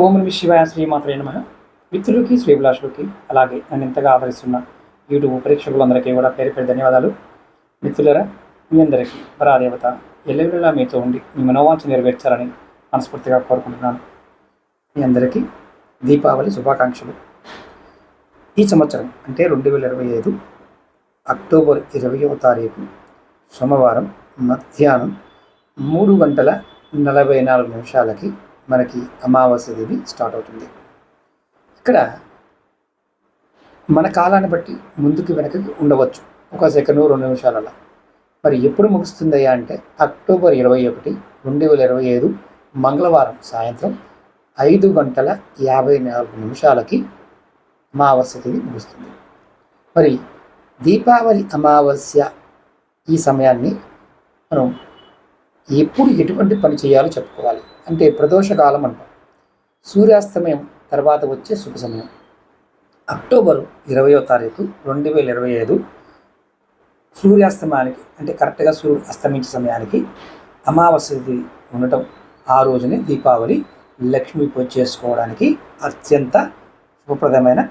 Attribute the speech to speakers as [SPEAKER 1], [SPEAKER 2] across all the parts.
[SPEAKER 1] ఓం నమః శివాయ శ్రీమాత్రే నమః. మిత్రులకి శ్రీభిలాషులకి అలాగే నన్ను ఇంతగా ఆదరిస్తున్న యూట్యూబ్ ప్రేక్షకులందరికీ కూడా పేరు పేరు ధన్యవాదాలు. మిత్రులరా, మీ అందరికీ పరాదేవత ఎల్లవేళలా మీతో ఉండి మీ మనోవాంఛ నెరవేర్చాలని మనస్ఫూర్తిగా కోరుకుంటున్నాను. మీ అందరికీ దీపావళి శుభాకాంక్షలు. ఈ సంవత్సరం అంటే 2025 అక్టోబర్ 20వ తారీఖు సోమవారం మధ్యాహ్నం 3:44 మనకి అమావాస్య తిథి స్టార్ట్ అవుతుంది. ఇక్కడ మన కాలాన్ని బట్టి ముందుకు వెనక్కి ఉండవచ్చు, 1 సెకండు 2 నిమిషాలలో. మరి ఎప్పుడు ముగుస్తుందయ్యా అంటే అక్టోబర్ 21, 2025 మంగళవారం సాయంత్రం 5:54 అమావాస్య తిథి ముగుస్తుంది. మరి దీపావళి అమావాస్య ఈ సమయాన్ని మనం ఎప్పుడు ఎటువంటి పని చేయాలో చెప్పుకోవాలి. అంటే ప్రదోషకాలం అంటాం. సూర్యాస్తమయం తర్వాత వచ్చే శుభ సమయం అక్టోబర్ 20వ తారీఖు 2025 సూర్యాస్తమానికి అంటే కరెక్ట్గా సూర్యుడు అస్తమించే సమయానికి అమావాస్య ఉండటం, ఆ రోజునే దీపావళి లక్ష్మీ పూజ చేసుకోవడానికి అత్యంత శుభప్రదమైన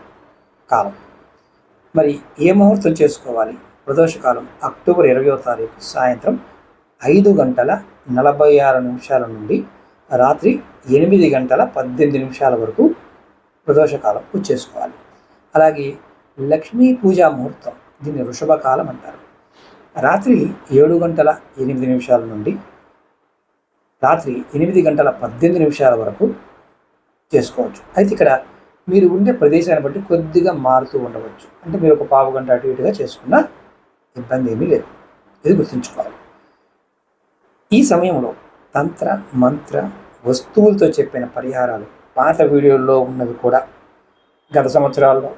[SPEAKER 1] కాలం. మరి ఏ ముహూర్తం చేసుకోవాలి? ప్రదోషకాలం అక్టోబర్ 20వ తారీఖు సాయంత్రం 5:46 నుండి రాత్రి 8:18 వరకు ప్రదోషకాలం పూజ చేసుకోవాలి. అలాగే లక్ష్మీ పూజా ముహూర్తం, దీన్ని వృషభకాలం అంటారు. రాత్రి 7:08 నుండి రాత్రి 8:18 వరకు చేసుకోవచ్చు. అయితే ఇక్కడ మీరు ఉండే ప్రదేశాన్ని బట్టి కొద్దిగా మారుతూ ఉండవచ్చు. అంటే మీరు 1 పావు గంట అటు ఇటుగా చేసుకున్నా ఇబ్బంది ఏమీ లేదు. ఇది గుర్తుంచుకోవాలి. ఈ సమయంలో తంత్ర మంత్ర వస్తువులతో చెప్పిన పరిహారాలు పాత వీడియోల్లో ఉన్నవి కూడా, గత సంవత్సరాల్లో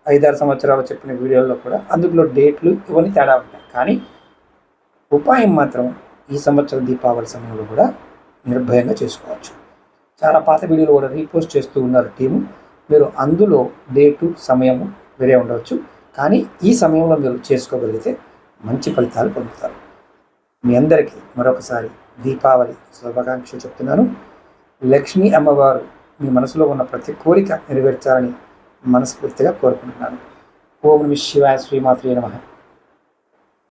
[SPEAKER 1] 5-6 సంవత్సరాలు చెప్పిన వీడియోల్లో కూడా అందులో డేట్లు ఇవన్నీ తేడా ఉంటాయి. కానీ ఉపాయం మాత్రం ఈ సంవత్సరం దీపావళి సమయంలో కూడా నిర్భయంగా చేసుకోవచ్చు. చాలా పాత వీడియోలు కూడా రీపోస్ట్ చేస్తూ ఉన్నారు టీము. మీరు అందులో డేటు సమయము వేరే ఉండవచ్చు, కానీ ఈ సమయంలో మీరు చేసుకోగలిగితే మంచి ఫలితాలు పొందుతారు. మీ అందరికీ మరొకసారి దీపావళి శుభాకాంక్షలు చెప్తున్నాను. లక్ష్మీ అమ్మవారు మీ మనసులో ఉన్న ప్రతి కోరిక నెరవేర్చాలని మనస్ఫూర్తిగా కోరుకుంటున్నాను. ఓం నమః శివాయ శ్రీమాత్రే నమః.